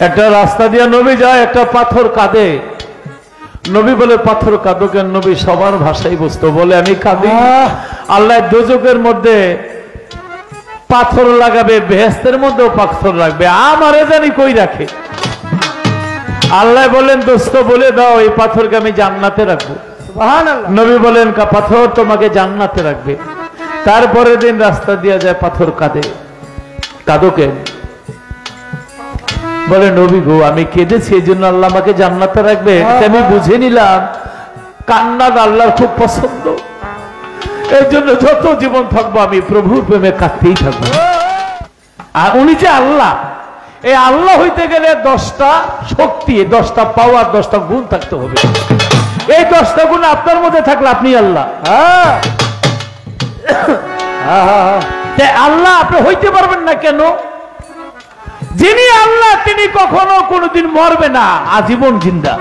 একটা রাস্তা দিয়ে নবী যায়, একটা পাথর কাঁদে। নবী বলে পাথর কাঁদো কেন? নবী সবার ভাষাই বুঝতো, বলে আমি কাঁদি আল্লাহ দোজখের মধ্যে পাথর লাগাবে, বেহেশতের মধ্যেও পাথর রাখবে, আমারে জানি কই রাখে। আল্লাহ বলেন দোস্ত বলে দাও এই পাথরকে আমি জান্নাতে রাখবো। নবী বলেন পাথর তোমাকে জান্নাতে রাখবে। তারপরের দিন রাস্তা দিয়ে যায়, পাথর কাঁদে। কাঁদো কেন? বলে নবী গো আমি কেঁদেছি এই জন্য আল্লাহ আমাকে জান্নাতে রাখবে। আমি বুঝে নিলাম কান্না আল্লাহর খুব পছন্দ, এই জন্য যত জীবন থাকবো আমি প্রভুর প্রেমে কাঁদতেই থাকবো। আর উনি যে আল্লাহ, এই আল্লাহ হইতে গেলে 10টা শক্তি, 10টা পাওয়ার, 10টা গুণ থাকতে হবে। এই 10টা গুণ আপনার মধ্যে থাকলে আপনি আল্লাহ। আল্লাহ আপনি হইতে পারবেন না কেন? যিনি আল্লাহ তিনি কখনো কোনোদিন মরবে না, আজীবন জিন্দা।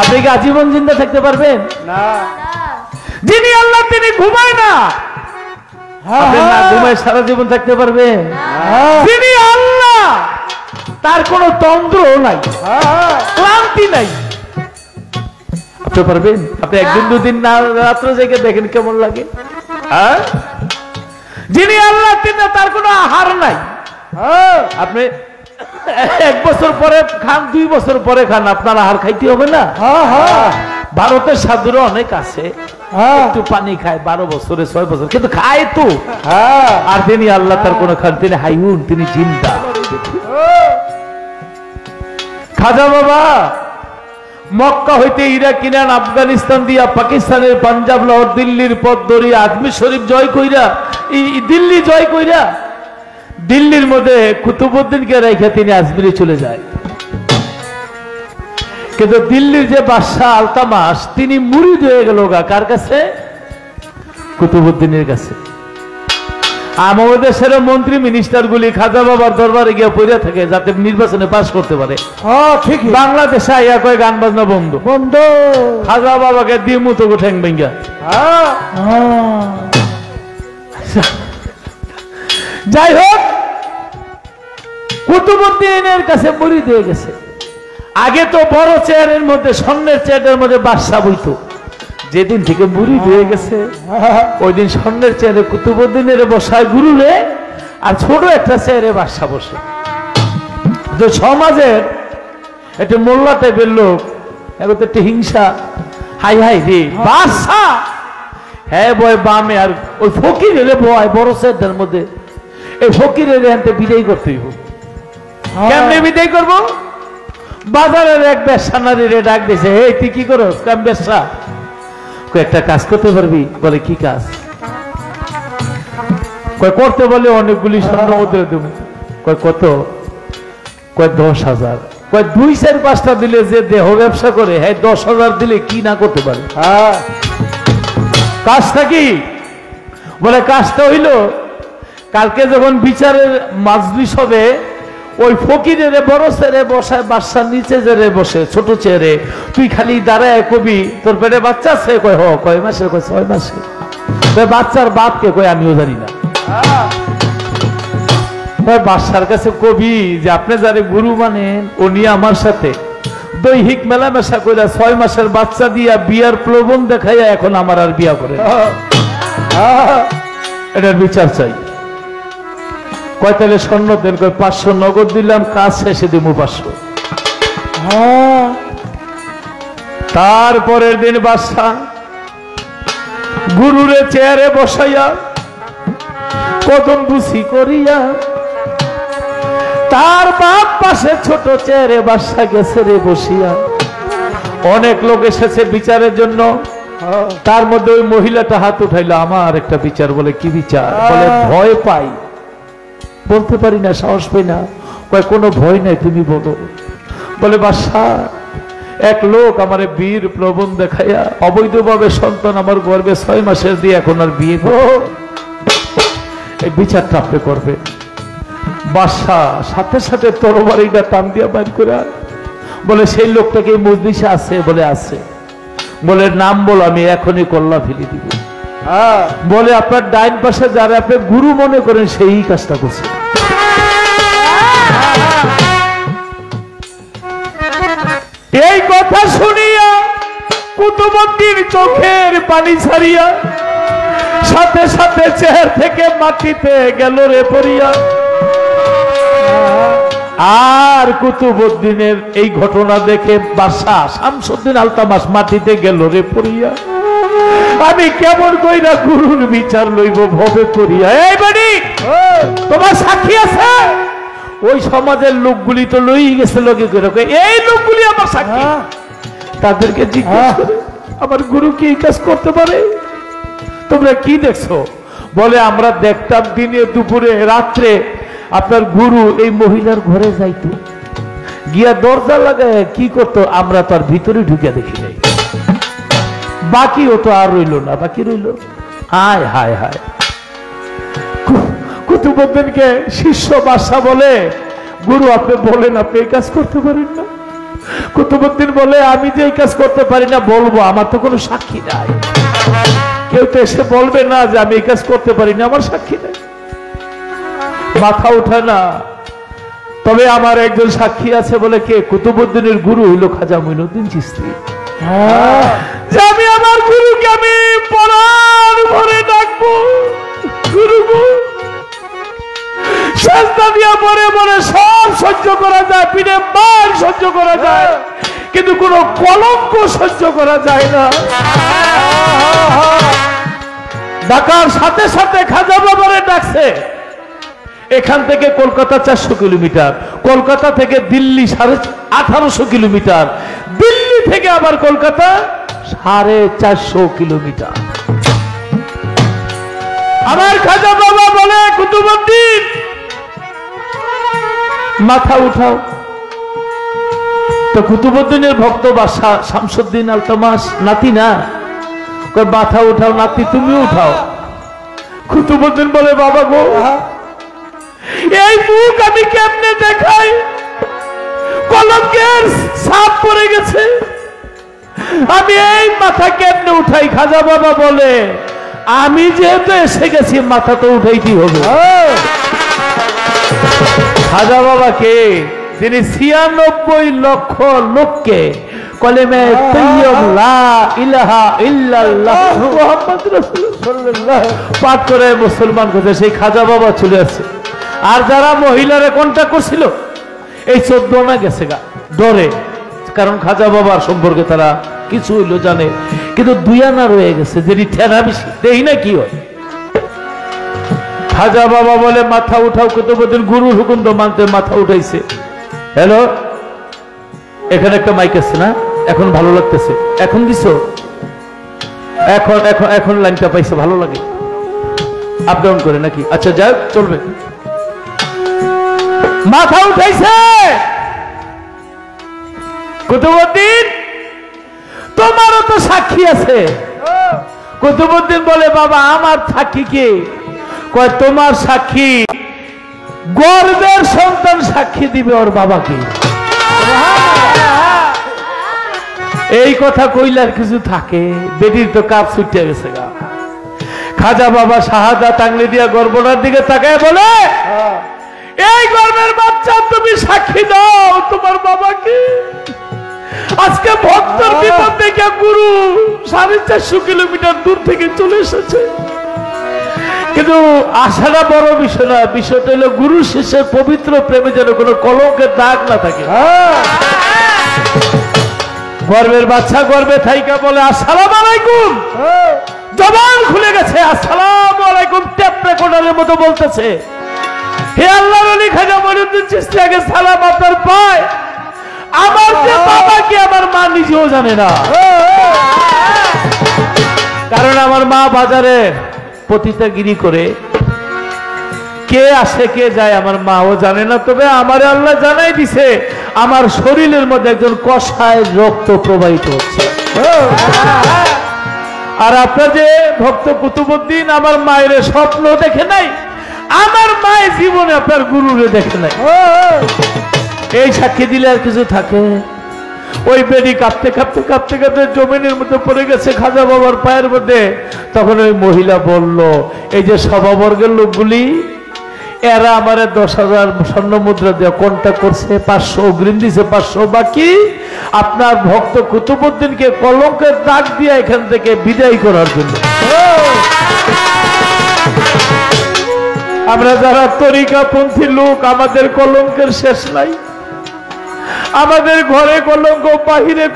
আপনি কি আজীবন জিন্দা থাকতে পারবেন না? যিনি আল্লাহ তিনি ঘুমায় না, আপনি না ঘুমায় সারা জীবন থাকতে পারবেন? যিনি আল্লাহ তার কোনো তন্ত্র নাই, ক্লান্তি নাই, আপনি পারবেন? আপনি একদিন দুদিন না রাত্রে জেগে দেখেন কেমন লাগে। যিনি আল্লাহ তিনি তার কোনো আহার নাই, আপনি 1 বছর পরে খান, 2 বছর পরে খান, আপনার আহার খাইতে হবে না? ভারতের সাধুরা অনেক আছে একটু পানি খায় 12 বছরে 6 বছর, কিন্তু খায় তো। আর তিনি আল্লাহ তার কোনো খান, তিনি হাইউন, তিনি জিন্দা। খাজা বাবা মক্কা হইতে ইরাক কিনান, আফগানিস্তান দিয়া পাকিস্তানের পাঞ্জাব লাহোর দিল্লির পথ ধরিয়া আজমির শরীফ জয় কইরা, দিল্লি জয় কইরা দিল্লির মধ্যে কুতুবউদ্দিনকে রেখে তিনি আজমিরে চলে যায়। কিন্তু দিল্লির যে বাদশাহ আলতামাস তিনি মুরিদ হয়ে গেল কার কাছে? কুতুবউদ্দিনের কাছে। আমাদের দেশের মন্ত্রী মিনিস্টার গুলি খাজা বাবার দরবারে গিয়ে পড়ে থাকে যাতে নির্বাচনে পাস করতে পারে। ঠিক বাংলাদেশে আইয়া কয় গান বাজনা বন্ধ বন্ধ, খাজা বাবাকে দিয়ে মুতো ঠ্যাং ভেঙ্গা। যাই হোক, কুতুবউদ্দিনের কাছে মুরিদ হয়ে গেছে। আগে তো বড় চেয়ারের মধ্যে, স্বর্ণের চেয়ারের মধ্যে বাদশা বইতো। যেদিন থেকে মুরিদ হয়ে গেছে ওই দিন স্বর্ণের চেয়ারে কুতুবউদ্দিনের বসায় গুরুরে, আর ছোট একটা চেয়ারে বাদশা বসে। যে সমাজের একটা মোল্লা টাইপের লোক, এখন একটা হিংসা, হাই হাই রে বাদশা, হ্যাঁ বয় বামে, আর ওই ফকিরের বয় বড় চেয়ারটার মধ্যে। এই ফকিরের এখানে বিদায় করতে হইব। কেমনে বিদায় করব? বাজারের এক ব্যবসা নারীরে ডাক দিয়েছে, এই তুই কি করো? কাম ব্যবসা। একটা কাজ করতে পারবি? বলে কি কাজ? কয় করতে বলে অনেকগুলি স্বর্ণ মুদ্রা দেব। কয় কত? কয় 10,000। কয় 2-4-5টা দিলে যে দেহ ব্যবসা করে, হ্যাঁ 10,000 দিলে কি না করতে পারে? কাজটা কি? বলে কাজটা হইল কালকে যখন বিচারের মাজলিস হবে, ওই ফকিরের বড় চেয়ারে বসায়, বাদশার নিচে চেয়ারে বসে ছোট চেয়ারে, তুই খালি দাঁড়ায় কবি তোর পেটে বাচ্চা আছে? কয় হ। কয় মাসের? কয় 6 মাসের। বাচ্চার বাপকে? কয় আমিও জানি না। বাদশার কাছে কবি যে আপনি যারে গুরু মানেন উনি আমার সাথে দৈহিক মেলামেশা করে 6 মাসের বাচ্চা দিয়া বিয়ার প্রলোভন দেখাইয়া এখন আমার আর বিয়া করে, এটার বিচার চাই। কয় তাহলে স্বর্ণ দেন? কয় 500 নগদ দিলাম, কাজ শেষে দিব 500। তারপরের দিন বাদশা গুরুরে চেয়ারে বসাইয়া কদম বুঝি করিয়া, তার বাপ পাশে ছোট চেয়ারে বাদশা গেছে রে বসিয়া। অনেক লোক এসেছে বিচারের জন্য, তার মধ্যে ওই মহিলাটা হাত উঠাইলো, আমার একটা বিচার। বলে কি বিচার? বলে ভয় পাই, বলতে পারি না, সাহস পাই না। কয় কোনো ভয় নাই, তুমি বলো। বলে বাদশা এক লোক আমার বীর প্রবণ দেখাইয়া অবৈধভাবে সন্তান আমার গর্ভে 6 মাসের দিয়ে এখন আর বিয়ে করো, এই বিচারটা আপনি করবে। বাদশা সাথে সাথে তরবারিটা টান দিয়া বাইর করে, বলে সেই লোকটাকে মজলিসে আছে? বলে আছে। বলে নাম বলো, আমি এখনই কল্লা ফেলে দিব। বলে আপনার ডাইন পাশে যারা আপনি গুরু মনে করেন সেই কাজটা করছে। কথা শুনিয়া কুতুবউদ্দিন চোখের পানি ছাড়িয়া সাথে সাথে চেহারা থেকে মাটিতে গেল রে পড়িয়া। আর কুতুবউদ্দিনের এই ঘটনা দেখে বাদশা শামসুদ্দিন আলতামাস মাটিতে গেল রে পড়িয়া। আমি কেমন কইরা গুরুর বিচার লইব ভবে করিয়া। এই বাড়ি তোমার সাক্ষী আছে? ওই সমাজের লোকগুলি তো লই গেছে লোকে করে, এই লোকগুলি আমার সাক্ষী। তাদেরকে জিজ্ঞেস করে আমার গুরু কি এই কাজ করতে পারে? তোমরা কি দেখছো? বলে আমরা দেখতাম দিনে দুপুরে রাত্রে আপনার গুরু এই মহিলার ঘরে যাইতো, গিয়া দরজা লাগায় কি করতো আমরা তার ভিতরে ঢুকে দেখি নাই। বাকি ও তো আর রইল না, বাকি রইল হায় হায় হায়। কুতুবউদ্দিনকে শিষ্য বাদশা বলে, গুরু আপনি বলেন আপনি এই কাজ করতে পারেন না? কুতুবউদ্দিন বলে আমি যে এই কাজ করতে পারি না বলবো, আমার তো কোনো সাক্ষী নাই, কেউ তো এসে বলবে না যে আমি এই কাজ করতে পারি না, আমার সাক্ষী নাই। মাথা উঠে না। তবে আমার একজন সাক্ষী আছে। বলে কে? কুতুবউদ্দিনের গুরু হইল খাজা মঈনুদ্দিন চিশতি। যে আমি আমার গুরুকে আমি পরাণ ভরে ডাকবো, গুরু সেজদা দিয়া পরে মনে সব সহ্য করা যায়, পিঠে মার সহ্য করা যায়, কিন্তু কোনো কলঙ্ক সহ্য করা যায় না। ডাকার সাথে সাথে খাজা বাবারে ডাকছে। এখান থেকে কলকাতা 400 কিলোমিটার, কলকাতা থেকে দিল্লি 1850 কিলোমিটার, দিল্লি থেকে আবার কলকাতা 450 কিলোমিটার। আমার খাজা বাবা বলে কুতুবউদ্দিন মাথা উঠাও। তো কুতুবউদ্দিনের ভক্ত বাদশা শামসুদ্দিন আলতামাস নাতি না, মাথা উঠাও নাতি, তুমি উঠাও। কুতুবউদ্দিন বলে বাবা গো, এই মুখ আমি কেমনে দেখাই? কলঙ্কের ছাপ পড়ে গেছে, আমি এই মাথা কেমনে উঠাই? খাজা বাবা বলে আমি যেহেতু এসে গেছি মাথা তো উঠাইতেই হবে। খাজা বাবা কে? তিনি 96 লক্ষ লোককে কলেমে তৈয়ব লা ইলাহা ইল্লাল্লাহ মুহাম্মাদুর রাসূলুল্লাহ পাঠ করে মুসলমান হয়েছে। সেই খাজা বাবা চলে আসছে। আর যারা মহিলারা কন্ট্যাক্ট করছিল এই 14 না গেছে গা ডরে, কারণ খাজা বাবার সম্পর্কে তারা কিছু হইলো জানে, কিন্তু 2 আনা রয়ে গেছে, যেটি ঠেনা বেশি দেই না কি হয়। খাজা বাবা বলে মাথা উঠাও। কুতুবউদ্দিন গুরুর হুকুম তো মানতে মাথা উঠাইছে। হ্যালো, এখানে একটা মাইক আছে না? এখন ভালো লাগতেছে? এখন দিছো? এখন এখন এখন লাইনটা পাইছে, ভালো লাগে? আপ ডাউন করে নাকি? আচ্ছা যাই, চলবে। মাথা উঠাইছে কুতুবউদ্দিন, তোমারও তো সাক্ষী আছে। কুতুবউদ্দিন বলে বাবা আমার সাক্ষী কে? কয় তোমার সাক্ষী গর্বের সন্তান সাক্ষী দিবে ওর বাবাকে। এই কথা কইলার কিছু থাকে? বেটির তো কাজ ছুটে গেছে গা। খাজা বাবা শাহাদাত আঙ্গুলি দিয়া গর্বটার দিকে তাকায় বলে এই গর্বের বাচ্চা তুমি সাক্ষী দাও তোমার বাবাকে। আজকে ভক্তর বিপদ দেখে গুরু 450 কিলোমিটার দূর থেকে চলে এসেছে, কিন্তু আশাটা বড় বিষয় না, বিষয়টা হলো গুরু শিষ্যের পবিত্র প্রেমে যেন কোনো কলঙ্কের দাগ না থাকে। গর্বের বাচ্চা গর্বে থাইকা বলে আসসালামু আলাইকুম, জবান খুলে গেছে আসসালামু আলাইকুম, টেপ রেকর্ডারের মতো বলতেছে হে আল্লাহর ওলি খাজা মঈনুদ্দিন চিশতি আগে সালাম আপনার পায়। আমার যে বাবা কি আমার মা নিজেও জানে না, কারণ আমার মা বাজারে পতিতাগিরি করে, কে আসে কে যায় আমার মাও জানে না। তবে আমার আল্লাহ জানাই দিছে আমার শরীরের মধ্যে একজন কষায় রক্ত প্রবাহিত হচ্ছে। আর আপনার যে ভক্ত কুতুবউদ্দিন আমার মায়ের স্বপ্ন দেখে নাই, আমার মায়ের জীবনে আপনার গুরুরে দেখে নাই। এই সাক্ষী দিলে আর কিছু থাকে? ওই বেডি কাঁপতে কাঁপতে কাঁপতে কাঁপতে জমিনের মধ্যে পড়ে গেছে খাজা বাবার পায়ের মধ্যে। তখন ওই মহিলা বলল এই যে সভাবর্গের লোকগুলি এরা আমারে 10,000 স্বর্ণ মুদ্রা দিয়ে কন্ট্যাক্ট করছে, 500 অগ্রিম দিছে, 500 বাকি। আপনার ভক্ত কুতুবউদ্দিনকে কলঙ্কের দাগ দিয়ে এখান থেকে বিদায় করার জন্য। আমরা যারা তরিকাপন্থী লোক, আমাদের কলঙ্কের শেষ নাই। আমাদের ঘরে কলঙ্ক, বাহিরে